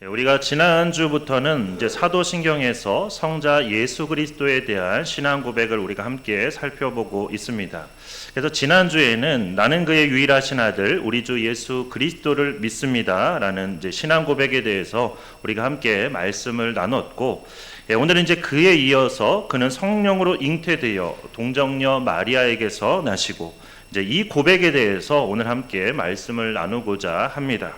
우리가 지난주부터는 이제 사도신경에서 성자 예수 그리스도에 대한 신앙 고백을 우리가 함께 살펴보고 있습니다. 그래서 지난주에는 나는 그의 유일하신 아들 우리 주 예수 그리스도를 믿습니다라는 이제 신앙 고백에 대해서 우리가 함께 말씀을 나눴고, 오늘은 이제 그에 이어서 그는 성령으로 잉태되어 동정녀 마리아에게서 나시고, 이제 이 고백에 대해서 오늘 함께 말씀을 나누고자 합니다.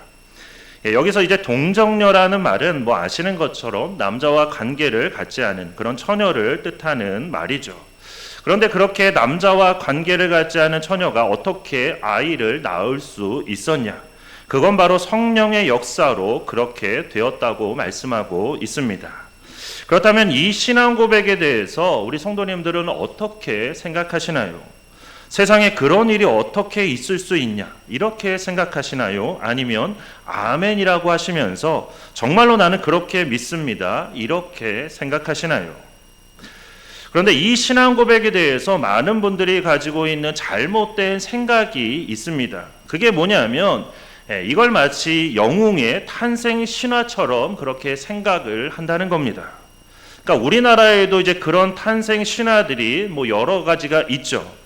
여기서 이제 동정녀라는 말은 뭐 아시는 것처럼 남자와 관계를 갖지 않은 그런 처녀를 뜻하는 말이죠. 그런데 그렇게 남자와 관계를 갖지 않은 처녀가 어떻게 아이를 낳을 수 있었냐? 그건 바로 성령의 역사로 그렇게 되었다고 말씀하고 있습니다. 그렇다면 이 신앙 고백에 대해서 우리 성도님들은 어떻게 생각하시나요? 세상에 그런 일이 어떻게 있을 수 있냐? 이렇게 생각하시나요? 아니면 아멘이라고 하시면서 정말로 나는 그렇게 믿습니다. 이렇게 생각하시나요? 그런데 이 신앙 고백에 대해서 많은 분들이 가지고 있는 잘못된 생각이 있습니다. 그게 뭐냐면 이걸 마치 영웅의 탄생 신화처럼 그렇게 생각을 한다는 겁니다. 그러니까 우리나라에도 이제 그런 탄생 신화들이 뭐 여러 가지가 있죠.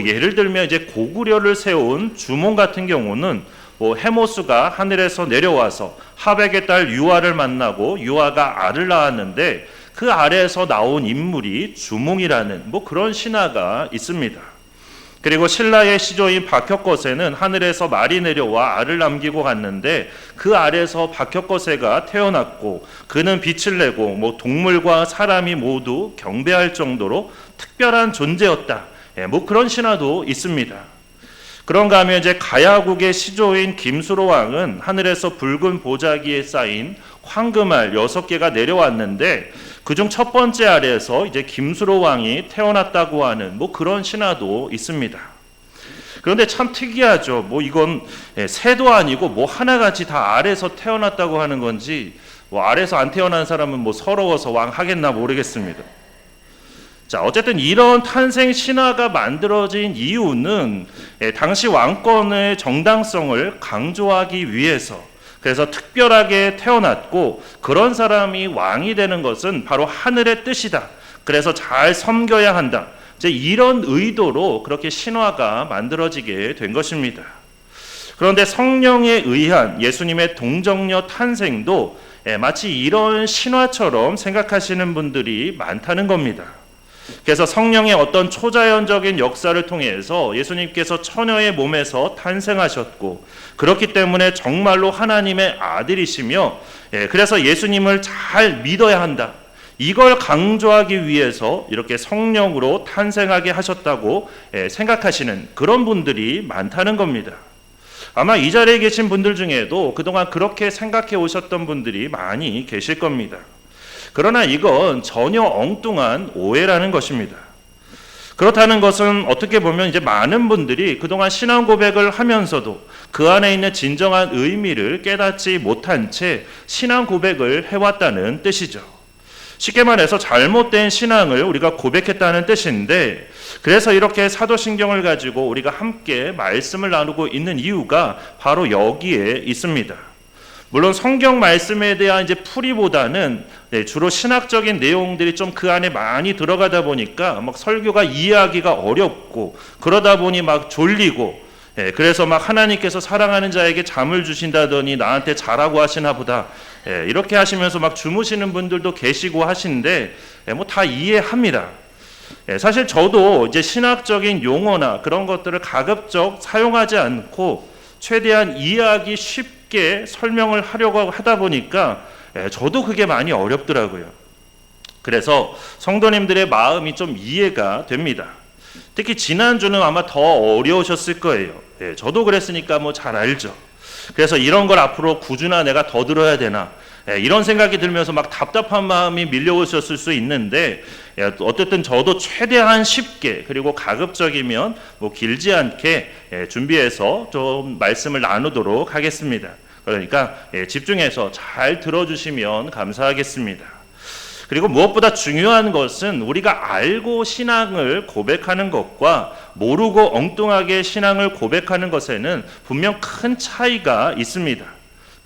예를 들면 이제 고구려를 세운 주몽 같은 경우는 해모수가 하늘에서 내려와서 하백의 딸 유아를 만나고 유아가 알을 낳았는데 그 아래에서 나온 인물이 주몽이라는 그런 신화가 있습니다. 그리고 신라의 시조인 박혁거세는 하늘에서 말이 내려와 알을 남기고 갔는데 그 아래에서 박혁거세가 태어났고 그는 빛을 내고 동물과 사람이 모두 경배할 정도로 특별한 존재였다. 그런 신화도 있습니다. 그런가 하면 이제 가야국의 시조인 김수로 왕은 하늘에서 붉은 보자기에 쌓인 황금알 6개가 내려왔는데 그중 첫 번째 알에서 이제 김수로 왕이 태어났다고 하는 그런 신화도 있습니다. 그런데 참 특이하죠. 이건 새도 아니고 하나같이 다 알에서 태어났다고 하는 건지 알에서 안 태어난 사람은 서러워서 왕 하겠나 모르겠습니다. 자, 어쨌든 이런 탄생 신화가 만들어진 이유는 당시 왕권의 정당성을 강조하기 위해서, 그래서 특별하게 태어났고 그런 사람이 왕이 되는 것은 바로 하늘의 뜻이다. 그래서 잘 섬겨야 한다. 이제 이런 의도로 그렇게 신화가 만들어지게 된 것입니다. 그런데 성령에 의한 예수님의 동정녀 탄생도 마치 이런 신화처럼 생각하시는 분들이 많다는 겁니다. 그래서 성령의 어떤 초자연적인 역사를 통해서 예수님께서 처녀의 몸에서 탄생하셨고 그렇기 때문에 정말로 하나님의 아들이시며 그래서 예수님을 잘 믿어야 한다. 이걸 강조하기 위해서 이렇게 성령으로 탄생하게 하셨다고 생각하시는 그런 분들이 많다는 겁니다. 아마 이 자리에 계신 분들 중에도 그동안 그렇게 생각해 오셨던 분들이 많이 계실 겁니다. 그러나 이건 전혀 엉뚱한 오해라는 것입니다. 그렇다는 것은 어떻게 보면 이제 많은 분들이 그동안 신앙 고백을 하면서도 그 안에 있는 진정한 의미를 깨닫지 못한 채 신앙 고백을 해왔다는 뜻이죠. 쉽게 말해서 잘못된 신앙을 우리가 고백했다는 뜻인데, 그래서 이렇게 사도신경을 가지고 우리가 함께 말씀을 나누고 있는 이유가 바로 여기에 있습니다. 물론 성경 말씀에 대한 이제 풀이보다는 주로 신학적인 내용들이 좀 그 안에 많이 들어가다 보니까 설교가 이해하기가 어렵고 그러다 보니 졸리고 그래서 하나님께서 사랑하는 자에게 잠을 주신다더니 나한테 자라고 하시나 보다 이렇게 하시면서 주무시는 분들도 계시고 하신데 다 이해합니다. 사실 저도 이제 신학적인 용어나 그런 것들을 가급적 사용하지 않고 최대한 이해하기 쉽게 설명을 하려고 하다 보니까 저도 그게 많이 어렵더라고요. 그래서 성도님들의 마음이 좀 이해가 됩니다. 특히 지난주는 아마 더 어려우셨을 거예요. 저도 그랬으니까 잘 알죠. 그래서 이런 걸 앞으로 꾸준히 내가 더 들어야 되나 이런 생각이 들면서 답답한 마음이 밀려오셨을 수 있는데 어쨌든 저도 최대한 쉽게 그리고 가급적이면 길지 않게 준비해서 좀 말씀을 나누도록 하겠습니다. 그러니까 집중해서 잘 들어주시면 감사하겠습니다. 그리고 무엇보다 중요한 것은 우리가 알고 신앙을 고백하는 것과 모르고 엉뚱하게 신앙을 고백하는 것에는 분명 큰 차이가 있습니다.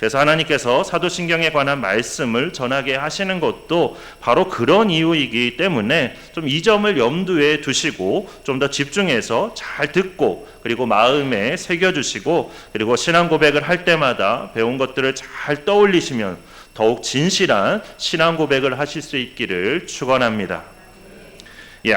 그래서 하나님께서 사도신경에 관한 말씀을 전하게 하시는 것도 바로 그런 이유이기 때문에 좀 이 점을 염두에 두시고 좀 더 집중해서 잘 듣고 그리고 마음에 새겨주시고 그리고 신앙 고백을 할 때마다 배운 것들을 잘 떠올리시면 더욱 진실한 신앙 고백을 하실 수 있기를 축원합니다.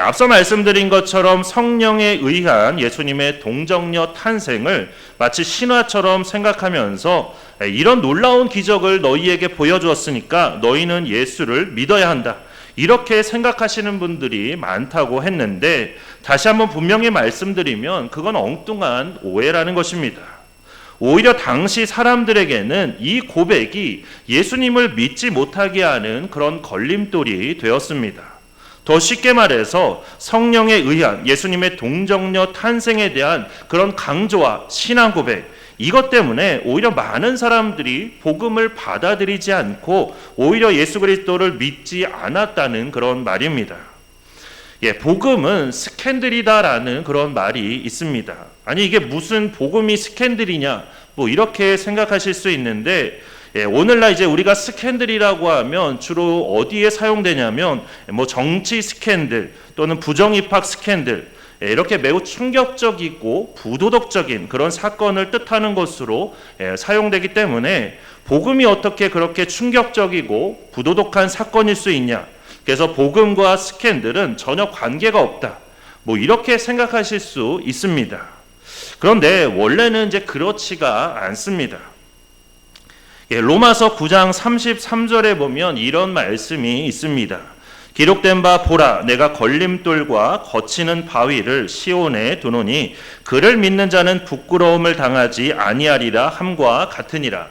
앞서 말씀드린 것처럼 성령에 의한 예수님의 동정녀 탄생을 마치 신화처럼 생각하면서 이런 놀라운 기적을 너희에게 보여주었으니까 너희는 예수를 믿어야 한다. 이렇게 생각하시는 분들이 많다고 했는데 다시 한번 분명히 말씀드리면 그건 엉뚱한 오해라는 것입니다. 오히려 당시 사람들에게는 이 고백이 예수님을 믿지 못하게 하는 그런 걸림돌이 되었습니다. 더 쉽게 말해서 성령에 의한 예수님의 동정녀 탄생에 대한 그런 강조와 신앙 고백, 이것 때문에 오히려 많은 사람들이 복음을 받아들이지 않고 오히려 예수 그리스도를 믿지 않았다는 그런 말입니다. 복음은 스캔들이다라는 그런 말이 있습니다. 아니 이게 무슨 복음이 스캔들이냐 이렇게 생각하실 수 있는데 오늘날 이제 우리가 스캔들이라고 하면 주로 어디에 사용되냐면 정치 스캔들 또는 부정입학 스캔들 이렇게 매우 충격적이고 부도덕적인 그런 사건을 뜻하는 것으로 사용되기 때문에 복음이 어떻게 그렇게 충격적이고 부도덕한 사건일 수 있냐, 그래서 복음과 스캔들은 전혀 관계가 없다 이렇게 생각하실 수 있습니다. 그런데 원래는 이제 그렇지가 않습니다. 로마서 9장 33절에 보면 이런 말씀이 있습니다. 기록된 바 보라, 내가 걸림돌과 거치는 바위를 시온에 두노니 그를 믿는 자는 부끄러움을 당하지 아니하리라 함과 같으니라.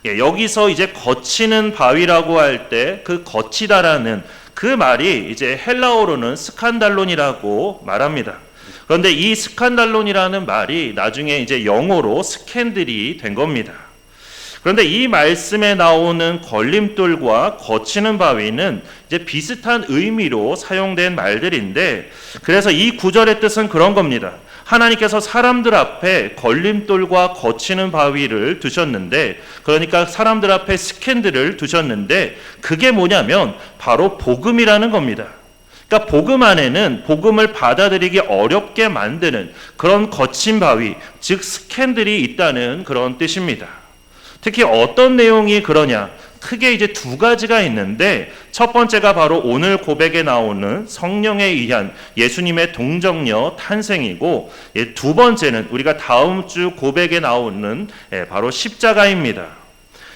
여기서 이제 거치는 바위라고 할 때 그 거치다라는 그 말이 이제 헬라어로는 스칸달론이라고 말합니다. 그런데 이 스칸달론이라는 말이 나중에 이제 영어로 스캔들이 된 겁니다. 그런데 이 말씀에 나오는 걸림돌과 거치는 바위는 이제 비슷한 의미로 사용된 말들인데, 그래서 이 구절의 뜻은 그런 겁니다. 하나님께서 사람들 앞에 걸림돌과 거치는 바위를 두셨는데, 그러니까 사람들 앞에 스캔들을 두셨는데, 그게 뭐냐면 바로 복음이라는 겁니다. 그러니까 복음 안에는 복음을 받아들이기 어렵게 만드는 그런 거친 바위, 즉 스캔들이 있다는 그런 뜻입니다. 특히 어떤 내용이 그러냐? 크게 이제 두 가지가 있는데, 첫 번째가 바로 오늘 고백에 나오는 성령에 의한 예수님의 동정녀 탄생이고, 두 번째는 우리가 다음 주 고백에 나오는 바로 십자가입니다.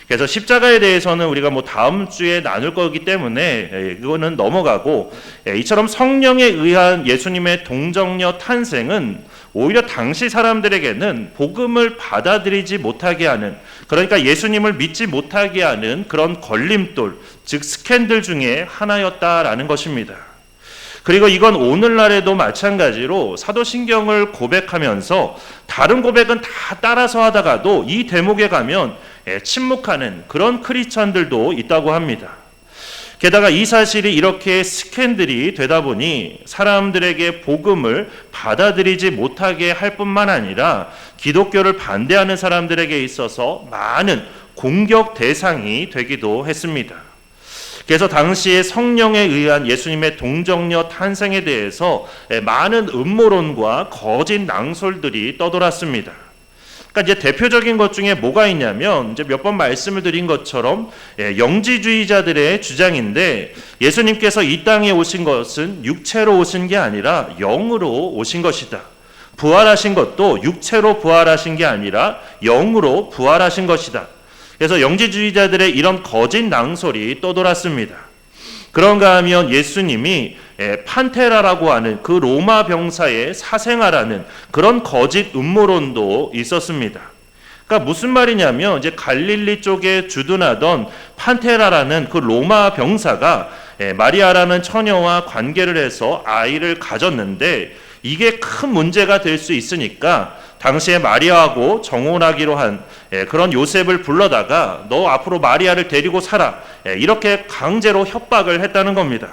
그래서 십자가에 대해서는 우리가 다음 주에 나눌 거기 때문에 이거는 넘어가고, 이처럼 성령에 의한 예수님의 동정녀 탄생은 오히려 당시 사람들에게는 복음을 받아들이지 못하게 하는, 그러니까 예수님을 믿지 못하게 하는 그런 걸림돌, 즉 스캔들 중에 하나였다라는 것입니다. 그리고 이건 오늘날에도 마찬가지로 사도신경을 고백하면서 다른 고백은 다 따라서 하다가도 이 대목에 가면 침묵하는 그런 크리스천들도 있다고 합니다. 게다가 이 사실이 이렇게 스캔들이 되다 보니 사람들에게 복음을 받아들이지 못하게 할 뿐만 아니라 기독교를 반대하는 사람들에게 있어서 많은 공격 대상이 되기도 했습니다. 그래서 당시에 성령에 의한 예수님의 동정녀 탄생에 대해서 많은 음모론과 거짓 낭설들이 떠돌았습니다. 그러니까 이제 대표적인 것 중에 뭐가 있냐면, 이제 몇 번 말씀을 드린 것처럼 영지주의자들의 주장인데, 예수님께서 이 땅에 오신 것은 육체로 오신 게 아니라 영으로 오신 것이다. 부활하신 것도 육체로 부활하신 게 아니라 영으로 부활하신 것이다. 그래서 영지주의자들의 이런 거짓 낭설이 떠돌았습니다. 그런가 하면 예수님이 판테라라고 하는 그 로마 병사의 사생아라는 그런 거짓 음모론도 있었습니다. 그러니까 무슨 말이냐면, 이제 갈릴리 쪽에 주둔하던 판테라라는 그 로마 병사가 마리아라는 처녀와 관계를 해서 아이를 가졌는데, 이게 큰 문제가 될 수 있으니까 당시에 마리아하고 정혼하기로 한 그런 요셉을 불러다가 너 앞으로 마리아를 데리고 살아, 이렇게 강제로 협박을 했다는 겁니다.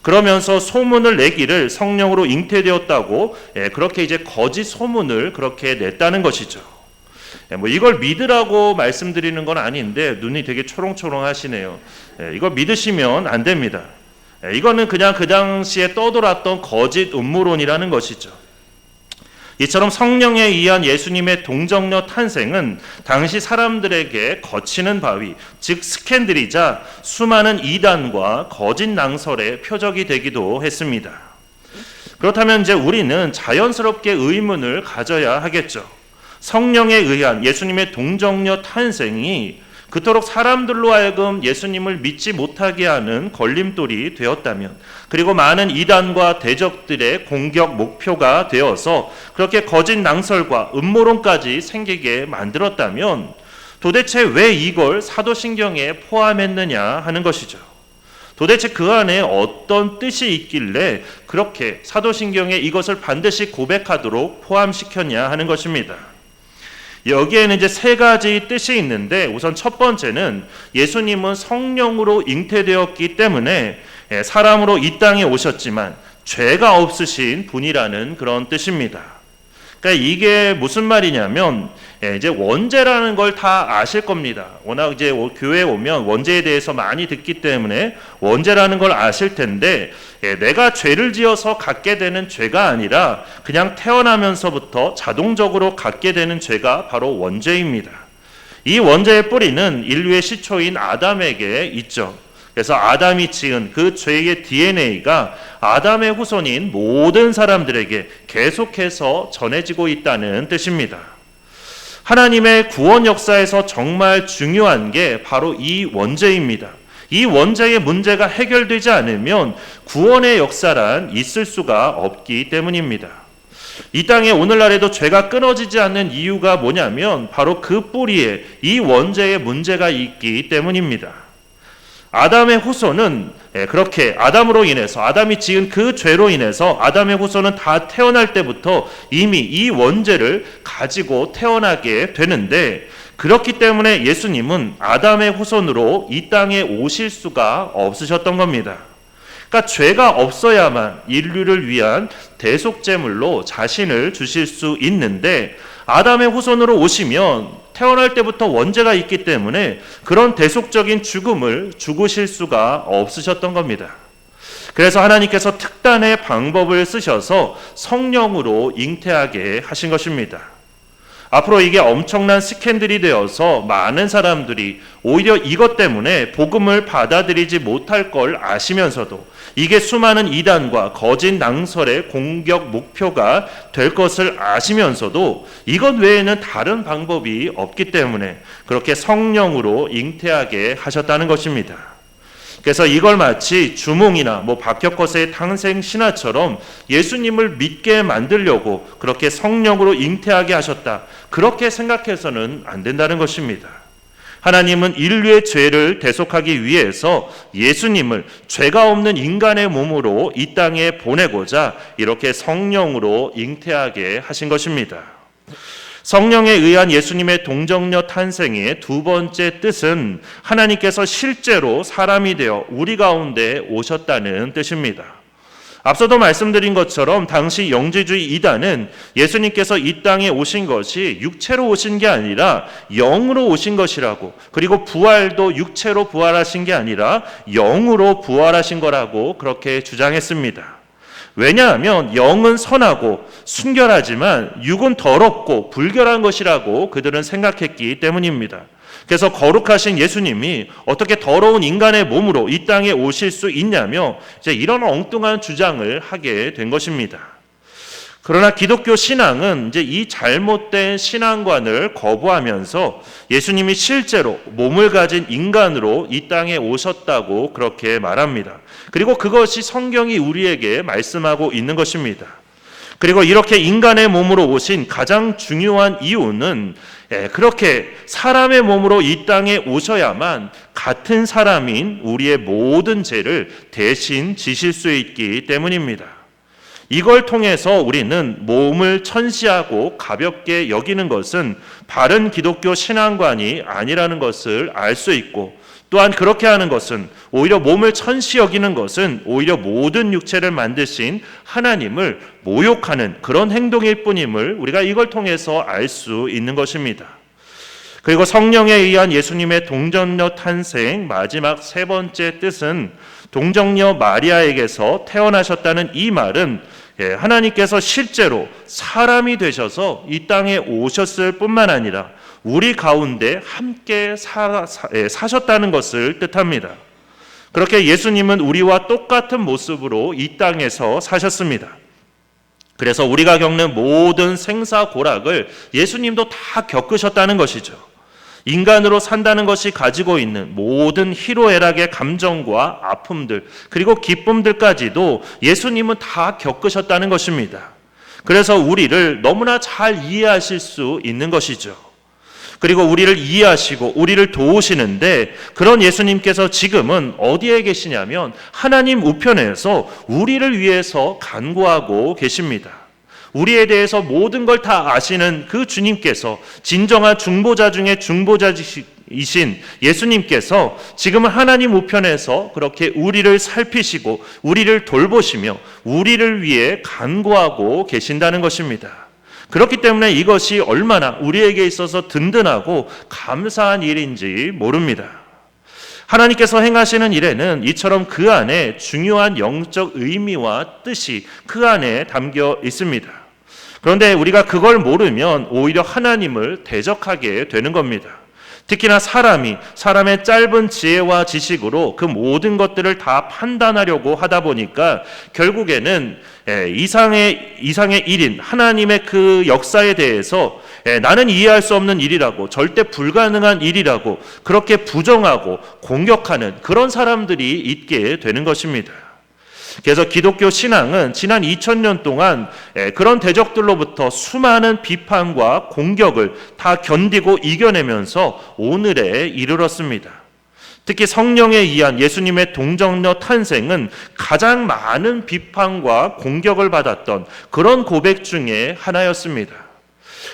그러면서 소문을 내기를 성령으로 잉태되었다고 그렇게 이제 거짓 소문을 그렇게 냈다는 것이죠. 뭐 이걸 믿으라고 말씀드리는 건 아닌데 눈이 되게 초롱초롱하시네요. 이걸 믿으시면 안 됩니다. 이거는 그냥 그 당시에 떠돌았던 거짓 음모론이라는 것이죠. 이처럼 성령에 의한 예수님의 동정녀 탄생은 당시 사람들에게 거치는 바위, 즉 스캔들이자 수많은 이단과 거짓 낭설의 표적이 되기도 했습니다. 그렇다면 이제 우리는 자연스럽게 의문을 가져야 하겠죠. 성령에 의한 예수님의 동정녀 탄생이 그토록 사람들로 하여금 예수님을 믿지 못하게 하는 걸림돌이 되었다면, 그리고 많은 이단과 대적들의 공격 목표가 되어서 그렇게 거짓 낭설과 음모론까지 생기게 만들었다면 도대체 왜 이걸 사도신경에 포함했느냐 하는 것이죠. 도대체 그 안에 어떤 뜻이 있길래 그렇게 사도신경에 이것을 반드시 고백하도록 포함시켰냐 하는 것입니다. 여기에는 이제 세 가지 뜻이 있는데, 우선 첫 번째는 예수님은 성령으로 잉태되었기 때문에 사람으로 이 땅에 오셨지만 죄가 없으신 분이라는 그런 뜻입니다. 그러니까 이게 무슨 말이냐면, 이제 원죄라는 걸 다 아실 겁니다. 워낙 이제 교회에 오면 원죄에 대해서 많이 듣기 때문에 원죄라는 걸 아실 텐데, 내가 죄를 지어서 갖게 되는 죄가 아니라 그냥 태어나면서부터 자동적으로 갖게 되는 죄가 바로 원죄입니다. 이 원죄의 뿌리는 인류의 시초인 아담에게 있죠. 그래서 아담이 지은 그 죄의 DNA가 아담의 후손인 모든 사람들에게 계속해서 전해지고 있다는 뜻입니다. 하나님의 구원 역사에서 정말 중요한 게 바로 이 원죄입니다. 이 원죄의 문제가 해결되지 않으면 구원의 역사란 있을 수가 없기 때문입니다. 이 땅에 오늘날에도 죄가 끊어지지 않는 이유가 뭐냐면 바로 그 뿌리에 이 원죄의 문제가 있기 때문입니다. 아담의 후손은 그렇게 아담으로 인해서, 아담이 지은 그 죄로 인해서 아담의 후손은 다 태어날 때부터 이미 이 원죄를 가지고 태어나게 되는데, 그렇기 때문에 예수님은 아담의 후손으로 이 땅에 오실 수가 없으셨던 겁니다. 그러니까 죄가 없어야만 인류를 위한 대속제물로 자신을 주실 수 있는데, 아담의 후손으로 오시면 태어날 때부터 원죄가 있기 때문에 그런 대속적인 죽음을 죽으실 수가 없으셨던 겁니다. 그래서 하나님께서 특단의 방법을 쓰셔서 성령으로 잉태하게 하신 것입니다. 앞으로 이게 엄청난 스캔들이 되어서 많은 사람들이 오히려 이것 때문에 복음을 받아들이지 못할 걸 아시면서도 이게 수많은 이단과 거짓 낭설의 공격 목표가 될 것을 아시면서도 이것 외에는 다른 방법이 없기 때문에 그렇게 성령으로 잉태하게 하셨다는 것입니다. 그래서 이걸 마치 주몽이나 박혁거세의 탄생 신화처럼 예수님을 믿게 만들려고 그렇게 성령으로 잉태하게 하셨다, 그렇게 생각해서는 안 된다는 것입니다. 하나님은 인류의 죄를 대속하기 위해서 예수님을 죄가 없는 인간의 몸으로 이 땅에 보내고자 이렇게 성령으로 잉태하게 하신 것입니다. 성령에 의한 예수님의 동정녀 탄생의 두 번째 뜻은 하나님께서 실제로 사람이 되어 우리 가운데 오셨다는 뜻입니다. 앞서도 말씀드린 것처럼 당시 영지주의 이단은 예수님께서 이 땅에 오신 것이 육체로 오신 게 아니라 영으로 오신 것이라고, 그리고 부활도 육체로 부활하신 게 아니라 영으로 부활하신 거라고 그렇게 주장했습니다. 왜냐하면 영은 선하고 순결하지만 육은 더럽고 불결한 것이라고 그들은 생각했기 때문입니다. 그래서 거룩하신 예수님이 어떻게 더러운 인간의 몸으로 이 땅에 오실 수 있냐며 이제 이런 엉뚱한 주장을 하게 된 것입니다. 그러나 기독교 신앙은 이제 이 잘못된 신앙관을 거부하면서 예수님이 실제로 몸을 가진 인간으로 이 땅에 오셨다고 그렇게 말합니다. 그리고 그것이 성경이 우리에게 말씀하고 있는 것입니다. 그리고 이렇게 인간의 몸으로 오신 가장 중요한 이유는 그렇게 사람의 몸으로 이 땅에 오셔야만 같은 사람인 우리의 모든 죄를 대신 지실 수 있기 때문입니다. 이걸 통해서 우리는 몸을 천시하고 가볍게 여기는 것은 바른 기독교 신앙관이 아니라는 것을 알 수 있고, 또한 그렇게 하는 것은 오히려 몸을 천시 여기는 것은 오히려 모든 육체를 만드신 하나님을 모욕하는 그런 행동일 뿐임을 우리가 이걸 통해서 알 수 있는 것입니다. 그리고 성령에 의한 예수님의 동정녀 탄생 마지막 세 번째 뜻은 동정녀 마리아에게서 태어나셨다는 이 말은 하나님께서 실제로 사람이 되셔서 이 땅에 오셨을 뿐만 아니라 우리 가운데 함께 사셨다는 것을 뜻합니다. 그렇게 예수님은 우리와 똑같은 모습으로 이 땅에서 사셨습니다. 그래서 우리가 겪는 모든 생사고락을 예수님도 다 겪으셨다는 것이죠. 인간으로 산다는 것이 가지고 있는 모든 희로애락의 감정과 아픔들 그리고 기쁨들까지도 예수님은 다 겪으셨다는 것입니다. 그래서 우리를 너무나 잘 이해하실 수 있는 것이죠. 그리고 우리를 이해하시고 우리를 도우시는데 그런 예수님께서 지금은 어디에 계시냐면 하나님 우편에서 우리를 위해서 간구하고 계십니다. 우리에 대해서 모든 걸 다 아시는 그 주님께서 진정한 중보자 중에 중보자이신 예수님께서 지금은 하나님 우편에서 그렇게 우리를 살피시고 우리를 돌보시며 우리를 위해 간구하고 계신다는 것입니다. 그렇기 때문에 이것이 얼마나 우리에게 있어서 든든하고 감사한 일인지 모릅니다. 하나님께서 행하시는 일에는 이처럼 그 안에 중요한 영적 의미와 뜻이 그 안에 담겨 있습니다. 그런데 우리가 그걸 모르면 오히려 하나님을 대적하게 되는 겁니다. 특히나 사람의 짧은 지혜와 지식으로 그 모든 것들을 다 판단하려고 하다 보니까 결국에는 이상의 일인 하나님의 그 역사에 대해서 나는 이해할 수 없는 일이라고 절대 불가능한 일이라고 그렇게 부정하고 공격하는 그런 사람들이 있게 되는 것입니다. 그래서 기독교 신앙은 지난 2000년 동안 그런 대적들로부터 수많은 비판과 공격을 다 견디고 이겨내면서 오늘에 이르렀습니다. 특히 성령에 의한 예수님의 동정녀 탄생은 가장 많은 비판과 공격을 받았던 그런 고백 중에 하나였습니다.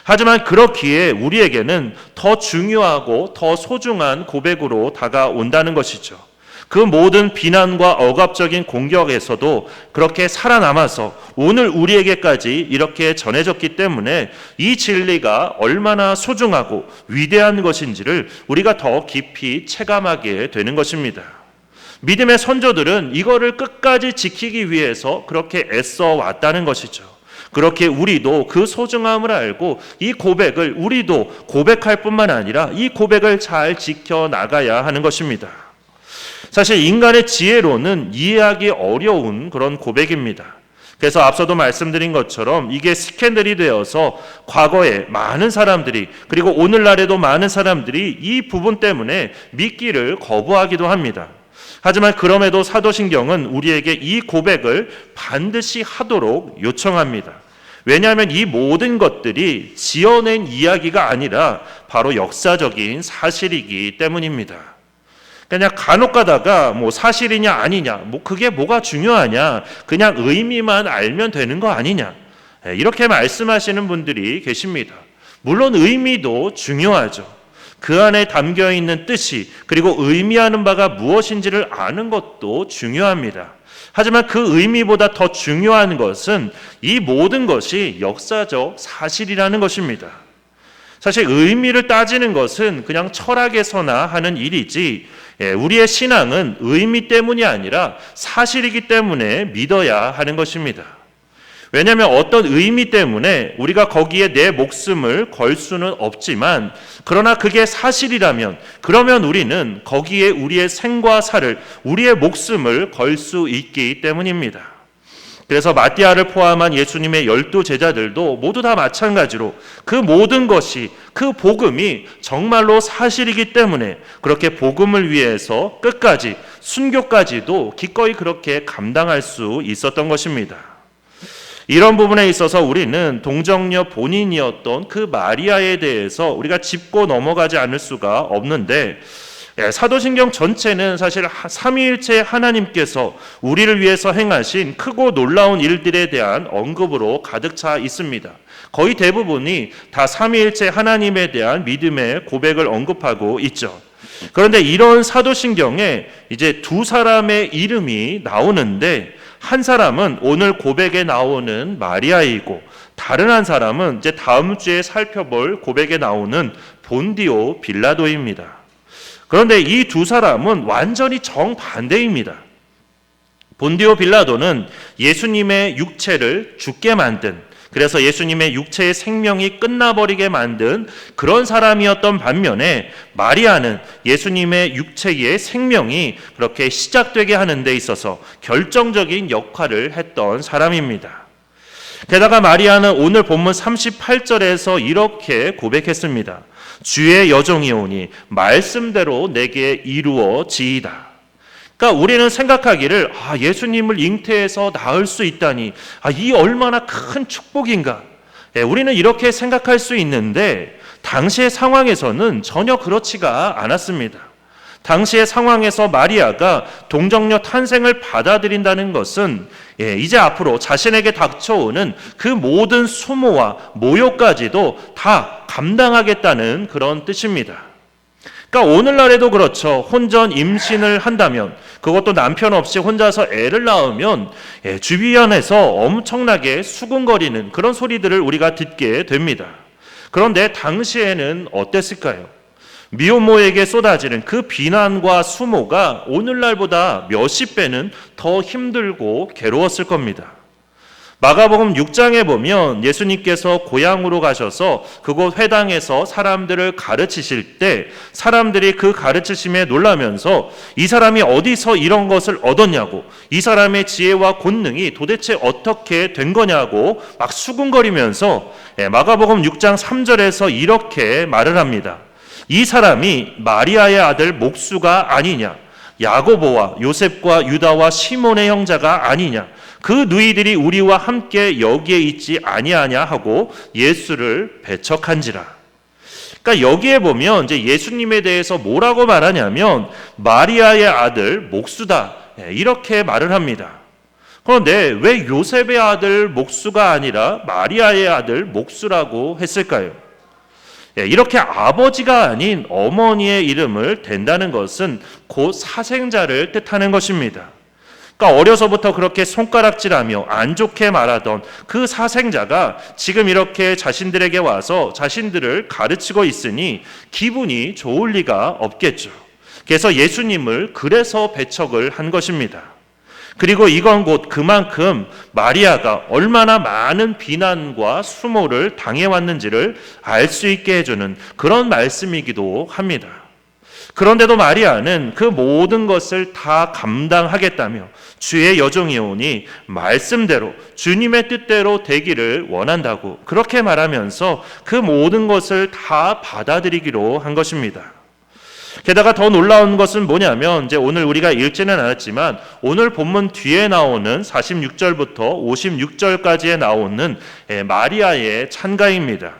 하지만 그렇기에 우리에게는 더 중요하고 더 소중한 고백으로 다가온다는 것이죠. 그 모든 비난과 억압적인 공격에서도 그렇게 살아남아서 오늘 우리에게까지 이렇게 전해졌기 때문에 이 진리가 얼마나 소중하고 위대한 것인지를 우리가 더 깊이 체감하게 되는 것입니다. 믿음의 선조들은 이거를 끝까지 지키기 위해서 그렇게 애써 왔다는 것이죠. 그렇게 우리도 그 소중함을 알고 이 고백을 우리도 고백할 뿐만 아니라 이 고백을 잘 지켜나가야 하는 것입니다. 사실 인간의 지혜로는 이해하기 어려운 그런 고백입니다. 그래서 앞서도 말씀드린 것처럼 이게 스캔들이 되어서 과거에 많은 사람들이 그리고 오늘날에도 많은 사람들이 이 부분 때문에 믿기를 거부하기도 합니다. 하지만 그럼에도 사도신경은 우리에게 이 고백을 반드시 하도록 요청합니다. 왜냐하면 이 모든 것들이 지어낸 이야기가 아니라 바로 역사적인 사실이기 때문입니다. 그냥 간혹 가다가 사실이냐 아니냐 그게 뭐가 중요하냐 그냥 의미만 알면 되는 거 아니냐 이렇게 말씀하시는 분들이 계십니다. 물론 의미도 중요하죠. 그 안에 담겨 있는 뜻이 그리고 의미하는 바가 무엇인지를 아는 것도 중요합니다. 하지만 그 의미보다 더 중요한 것은 이 모든 것이 역사적 사실이라는 것입니다. 사실 의미를 따지는 것은 그냥 철학에서나 하는 일이지 우리의 신앙은 의미 때문이 아니라 사실이기 때문에 믿어야 하는 것입니다. 왜냐하면 어떤 의미 때문에 우리가 거기에 내 목숨을 걸 수는 없지만 그러나 그게 사실이라면 그러면 우리는 거기에 우리의 생과 살을 우리의 목숨을 걸 수 있기 때문입니다. 그래서 마띠아를 포함한 예수님의 12 제자들도 모두 다 마찬가지로 그 모든 것이 그 복음이 정말로 사실이기 때문에 그렇게 복음을 위해서 끝까지 순교까지도 기꺼이 그렇게 감당할 수 있었던 것입니다. 이런 부분에 있어서 우리는 동정녀 본인이었던 그 마리아에 대해서 우리가 짚고 넘어가지 않을 수가 없는데 사도신경 전체는 사실 삼위일체 하나님께서 우리를 위해서 행하신 크고 놀라운 일들에 대한 언급으로 가득 차 있습니다. 거의 대부분이 다 삼위일체 하나님에 대한 믿음의 고백을 언급하고 있죠. 그런데 이런 사도신경에 이제 두 사람의 이름이 나오는데 한 사람은 오늘 고백에 나오는 마리아이고 다른 한 사람은 이제 다음 주에 살펴볼 고백에 나오는 본디오 빌라도입니다. 그런데 이 두 사람은 완전히 정반대입니다. 본디오 빌라도는 예수님의 육체를 죽게 만든, 그래서 예수님의 육체의 생명이 끝나버리게 만든 그런 사람이었던 반면에 마리아는 예수님의 육체의 생명이 그렇게 시작되게 하는 데 있어서 결정적인 역할을 했던 사람입니다. 게다가 마리아는 오늘 본문 38절에서 이렇게 고백했습니다. 주의 여종이오니 말씀대로 내게 이루어지이다. 그러니까 우리는 생각하기를 예수님을 잉태해서 낳을 수 있다니 이 얼마나 큰 축복인가. 우리는 이렇게 생각할 수 있는데 당시의 상황에서는 전혀 그렇지가 않았습니다. 당시의 상황에서 마리아가 동정녀 탄생을 받아들인다는 것은 이제 앞으로 자신에게 닥쳐오는 그 모든 수모와 모욕까지도 다 감당하겠다는 그런 뜻입니다. 그러니까 오늘날에도 그렇죠. 혼전 임신을 한다면, 그것도 남편 없이 혼자서 애를 낳으면 주변에서 엄청나게 수군거리는 그런 소리들을 우리가 듣게 됩니다. 그런데 당시에는 어땠을까요? 미혼모에게 쏟아지는 그 비난과 수모가 오늘날보다 몇십 배는 더 힘들고 괴로웠을 겁니다. 마가복음 6장에 보면 예수님께서 고향으로 가셔서 그곳 회당에서 사람들을 가르치실 때 사람들이 그 가르치심에 놀라면서 이 사람이 어디서 이런 것을 얻었냐고, 이 사람의 지혜와 권능이 도대체 어떻게 된 거냐고 막 수군거리면서 마가복음 6장 3절에서 이렇게 말을 합니다. 이 사람이 마리아의 아들 목수가 아니냐, 야고보와 요셉과 유다와 시몬의 형제가 아니냐, 그 누이들이 우리와 함께 여기에 있지 아니하냐 하고 예수를 배척한지라. 그러니까 여기에 보면 이제 예수님에 대해서 뭐라고 말하냐면 마리아의 아들 목수다, 이렇게 말을 합니다. 그런데 왜 요셉의 아들 목수가 아니라 마리아의 아들 목수라고 했을까요? 이렇게 아버지가 아닌 어머니의 이름을 댄다는 것은 곧 사생자를 뜻하는 것입니다. 그러니까 어려서부터 그렇게 손가락질하며 안 좋게 말하던 그 사생자가 지금 이렇게 자신들에게 와서 자신들을 가르치고 있으니 기분이 좋을 리가 없겠죠. 그래서 예수님을 그래서 배척을 한 것입니다. 그리고 이건 곧 그만큼 마리아가 얼마나 많은 비난과 수모를 당해왔는지를 알 수 있게 해주는 그런 말씀이기도 합니다. 그런데도 마리아는 그 모든 것을 다 감당하겠다며 주의 여종이오니 말씀대로 주님의 뜻대로 되기를 원한다고 그렇게 말하면서 그 모든 것을 다 받아들이기로 한 것입니다. 게다가 더 놀라운 것은 뭐냐면 이제 오늘 우리가 읽지는 않았지만 오늘 본문 뒤에 나오는 46절부터 56절까지에 나오는 마리아의 찬가입니다.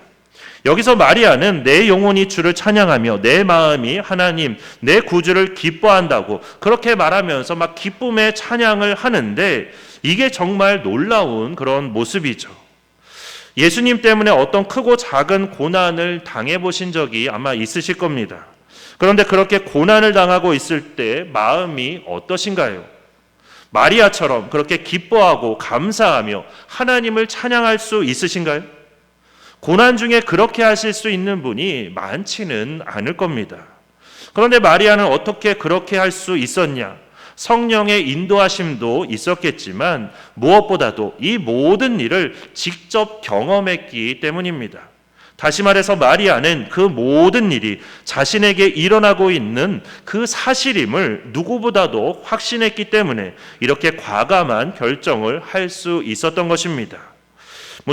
여기서 마리아는 내 영혼이 주를 찬양하며 내 마음이 하나님 내 구주를 기뻐한다고 그렇게 말하면서 막 기쁨의 찬양을 하는데 이게 정말 놀라운 그런 모습이죠. 예수님 때문에 어떤 크고 작은 고난을 당해보신 적이 아마 있으실 겁니다. 그런데 그렇게 고난을 당하고 있을 때 마음이 어떠신가요? 마리아처럼 그렇게 기뻐하고 감사하며 하나님을 찬양할 수 있으신가요? 고난 중에 그렇게 하실 수 있는 분이 많지는 않을 겁니다. 그런데 마리아는 어떻게 그렇게 할 수 있었냐? 성령의 인도하심도 있었겠지만 무엇보다도 이 모든 일을 직접 경험했기 때문입니다. 다시 말해서 마리아는 그 모든 일이 자신에게 일어나고 있는 그 사실임을 누구보다도 확신했기 때문에 이렇게 과감한 결정을 할 수 있었던 것입니다.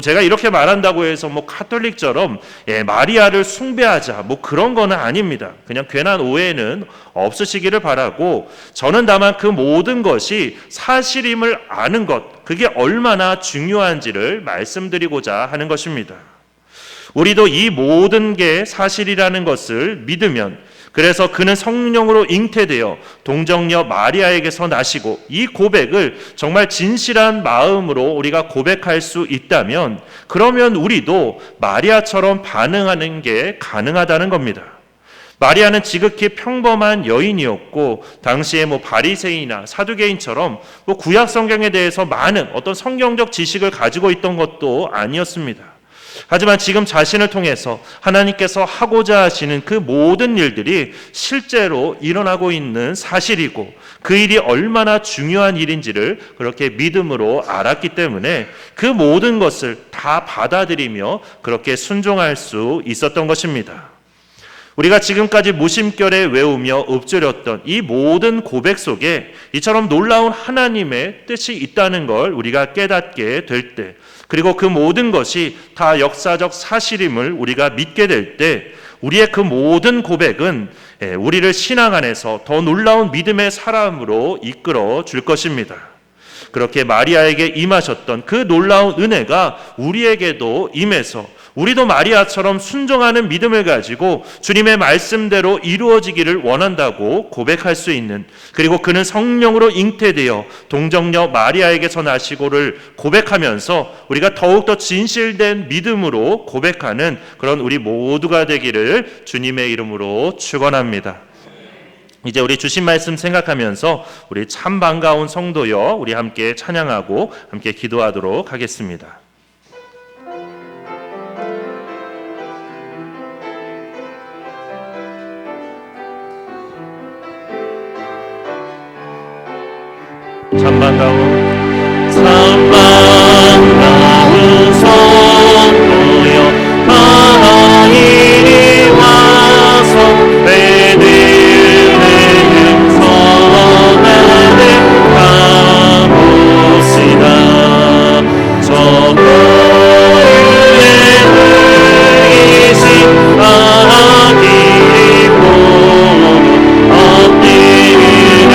제가 이렇게 말한다고 해서 카톨릭처럼 마리아를 숭배하자 그런 거는 아닙니다. 그냥 괜한 오해는 없으시기를 바라고 저는 다만 그 모든 것이 사실임을 아는 것 그게 얼마나 중요한지를 말씀드리고자 하는 것입니다. 우리도 이 모든 게 사실이라는 것을 믿으면 그래서 그는 성령으로 잉태되어 동정녀 마리아에게서 나시고 이 고백을 정말 진실한 마음으로 우리가 고백할 수 있다면 그러면 우리도 마리아처럼 반응하는 게 가능하다는 겁니다. 마리아는 지극히 평범한 여인이었고 당시에 바리새인이나 사두개인처럼 구약 성경에 대해서 많은 어떤 성경적 지식을 가지고 있던 것도 아니었습니다. 하지만 지금 자신을 통해서 하나님께서 하고자 하시는 그 모든 일들이 실제로 일어나고 있는 사실이고 그 일이 얼마나 중요한 일인지를 그렇게 믿음으로 알았기 때문에 그 모든 것을 다 받아들이며 그렇게 순종할 수 있었던 것입니다. 우리가 지금까지 무심결에 외우며 읊조렸던 이 모든 고백 속에 이처럼 놀라운 하나님의 뜻이 있다는 걸 우리가 깨닫게 될 때, 그리고 그 모든 것이 다 역사적 사실임을 우리가 믿게 될 때, 우리의 그 모든 고백은 우리를 신앙 안에서 더 놀라운 믿음의 사람으로 이끌어 줄 것입니다. 그렇게 마리아에게 임하셨던 그 놀라운 은혜가 우리에게도 임해서 우리도 마리아처럼 순종하는 믿음을 가지고 주님의 말씀대로 이루어지기를 원한다고 고백할 수 있는, 그리고 그는 성령으로 잉태되어 동정녀 마리아에게서 나시고를 고백하면서 우리가 더욱더 진실된 믿음으로 고백하는 그런 우리 모두가 되기를 주님의 이름으로 축원합니다. 이제 우리 주신 말씀 생각하면서 우리 참 반가운 성도여 우리 함께 찬양하고 함께 기도하도록 하겠습니다. 참 반가운 성도여 다 이리 와서 내 능성 안에 가봅시다. 저 고유의 의이신 하나님 보고 엎드려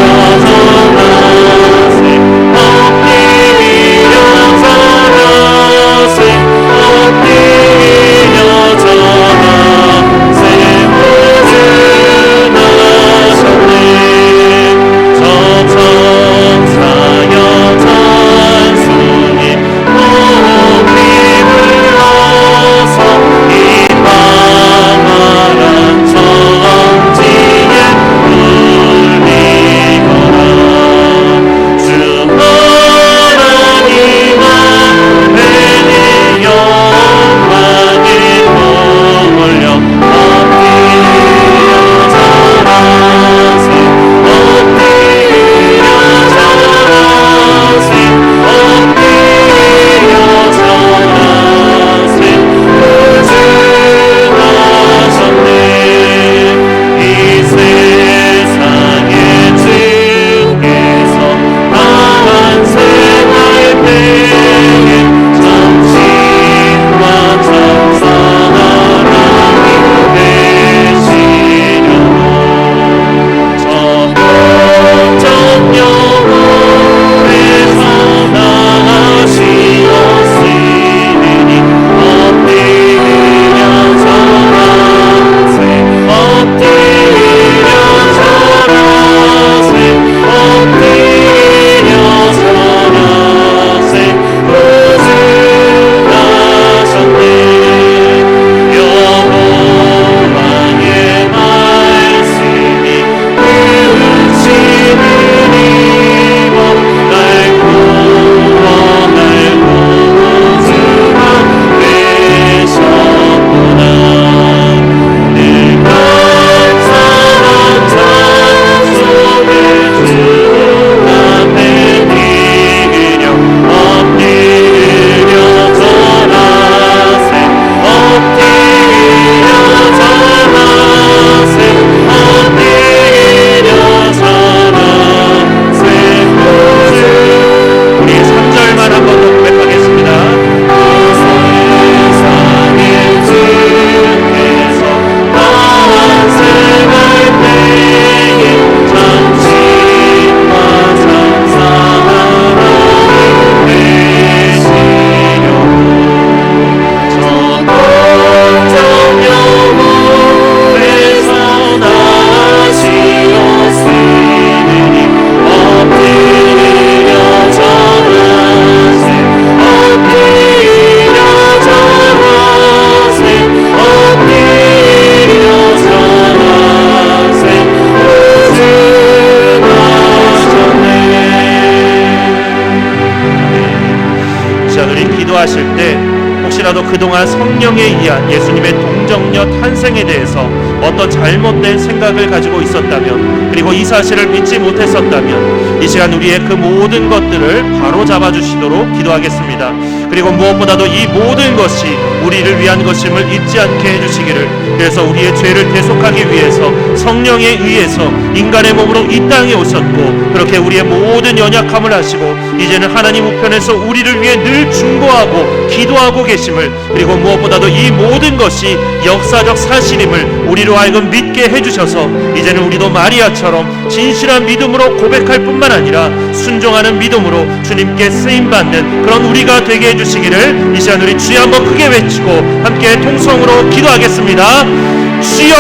그동안 성령에 의한 예수님의 동정녀 탄생에 대해서 어떤 잘못된 생각을 가지고 있었다면, 그리고 이 사실을 믿지 못했었다면, 이 시간 우리의 그 모든 것들을 바로 잡아주시도록 기도하겠습니다. 그리고 무엇보다도 이 모든 것이 우리를 위한 것임을 잊지 않게 해주시기를, 그래서 우리의 죄를 대속하기 위해서 성령에 의해서 인간의 몸으로 이 땅에 오셨고, 그렇게 우리의 모든 연약함을 아시고 이제는 하나님 우편에서 우리를 위해 늘 중보하고 기도하고 계심을, 그리고 무엇보다도 이 모든 것이 역사적 사실임을 우리로 하여금 믿게 해주셔서 이제는 우리도 마리아처럼 진실한 믿음으로 고백할 뿐만 아니라 순종하는 믿음으로 주님께 쓰임받는 그런 우리가 되게 해주시기를, 이 시간 우리 주여 한번 크게 외치고 함께 통성으로 기도하겠습니다. 주여!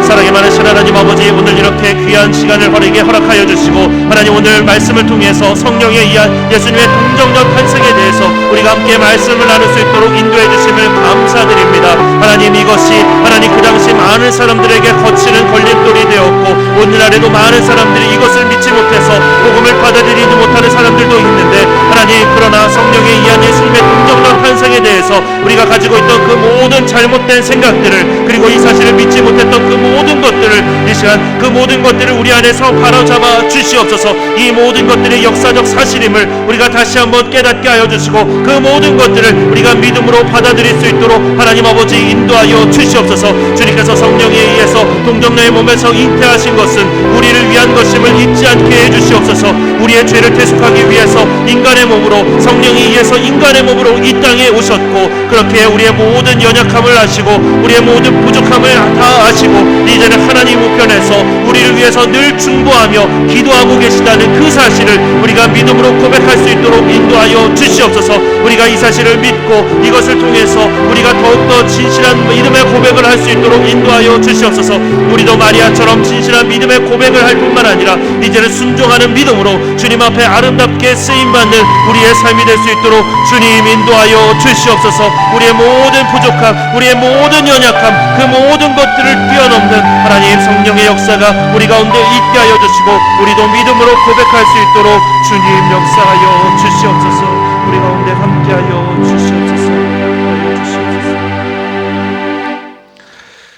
사랑이 많으신 하나님 아버지, 오늘 이렇게 귀한 시간을 우리에게 허락하여 주시고, 하나님 오늘 말씀을 통해서 성령에 의한 예수님의 동정녀 탄생에 대해서 우리가 함께 말씀을 나눌 수 있도록 인도해 주심을 감사드립니다. 하나님, 이것이 하나님 그 당시 많은 사람들에게 거치는 걸림돌이 되었고, 오늘날에도 많은 사람들이 이것을 믿지 못해서 복음을 받아들이지 못하는 사람들도 있는데, 하나님 그러나 성령에 의한 예수님의 동정녀 탄생에 대해서 우리가 가지고 있던 그 모든 잘못된 생각들을, 그리고 이 사실을 믿지 못했던 그 모든 것들을, 이 시간 그 모든 것들을 우리 안에서 바로잡아 주시옵소서. 이 모든 것들의 역사적 사실임을 우리가 다시 한번 깨닫게 하여 주시고, 그 모든 것들을 우리가 믿음으로 받아들일 수 있도록 하나님 아버지 인도하여 주시옵소서. 주님께서 성령에 의해서 동정녀의 몸에서 잉태하신 것은 우리를 위한 것임을 잊지 않게 해주시옵소서. 우리의 죄를 대속하기 위해서 인간의 몸으로, 성령에 의해서 인간의 몸으로 이 땅에 오셨고, 그렇게 우리의 모든 연약함을 아시고 우리의 모든 부족함을 다 아시고 이제는 하나님 우편에서 우리를 위해서 늘 중보하며 기도하고 계시다는 그 사실을 우리가 믿음으로 고백할 수 있도록 인도하여 주시옵소서. 우리가 이 사실을 믿고 이것을 통해서 우리가 더욱더 진실한 믿음의 고백을 할 수 있도록 인도하여 주시옵소서. 우리도 마리아처럼 진실한 믿음의 고백을 할 뿐만 아니라 이제는 순종하는 믿음으로 주님 앞에 아름답게 쓰임받는 우리의 삶이 될 수 있도록 주님 인도하여 주시옵소서. 우리의 모든 부족함, 우리의 모든 연약함, 그 모든 것들을 뛰어넘는 하나님 성령의 역사가 우리 가운데 있게 하여 주시고, 우리도 믿음으로 고백할 수 있도록 주님 역사하여 주시옵소서. 우리 가운데 함께하여 주시옵소서.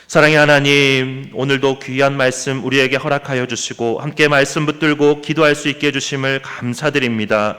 사랑의 하나님, 오늘도 귀한 말씀 우리에게 허락하여 주시고 함께 말씀 붙들고 기도할 수 있게 해주심을 감사드립니다.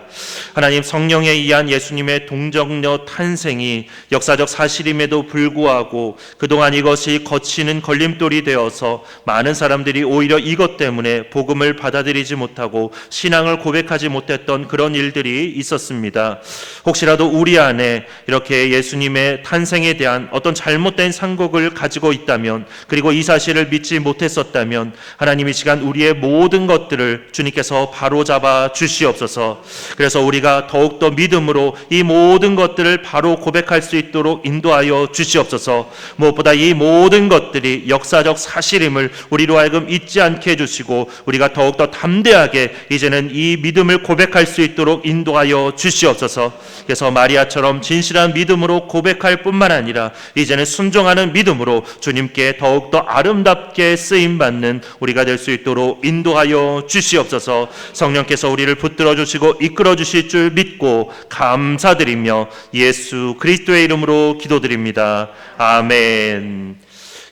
하나님, 성령에 의한 예수님의 동정녀 탄생이 역사적 사실임에도 불구하고 그동안 이것이 거치는 걸림돌이 되어서 많은 사람들이 오히려 이것 때문에 복음을 받아들이지 못하고 신앙을 고백하지 못했던 그런 일들이 있었습니다. 혹시라도 우리 안에 이렇게 예수님의 탄생에 대한 어떤 잘못된 상곡을 가지고 있다면, 그리고 이 사실을 믿지 못했었다면, 하나님 이 시간 우리의 모든 것들을 주님께서 바로잡아 주시옵소서. 그래서 우리가 더욱더 믿음으로 이 모든 것들을 바로 고백할 수 있도록 인도하여 주시옵소서. 무엇보다 이 모든 것들이 역사적 사실임을 우리로 하여금 잊지 않게 해주시고, 우리가 더욱더 담대하게 이제는 이 믿음을 고백할 수 있도록 인도하여 주시옵소서. 그래서 마리아처럼 진실한 믿음으로 고백할 뿐만 아니라 이제는 순종하는 믿음으로 주님께 더욱더 아름답게 쓰임받는 우리가 될 수 있도록 인도하여 주시옵소서. 성령께서 우리를 붙들어 주시고 이끌어 주실 줄 믿고 감사드리며 예수 그리스도의 이름으로 기도드립니다. 아멘.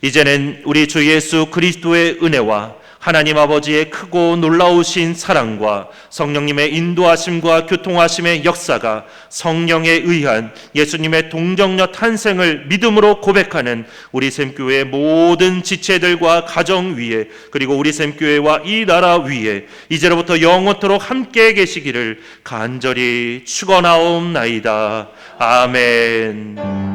이제는 우리 주 예수 그리스도의 은혜와 하나님 아버지의 크고 놀라우신 사랑과 성령님의 인도하심과 교통하심의 역사가 성령에 의한 예수님의 동정녀 탄생을 믿음으로 고백하는 우리 샘교회의 모든 지체들과 가정 위에, 그리고 우리 샘교회와 이 나라 위에 이제로부터 영원토록 함께 계시기를 간절히 축원하옵나이다. 아멘.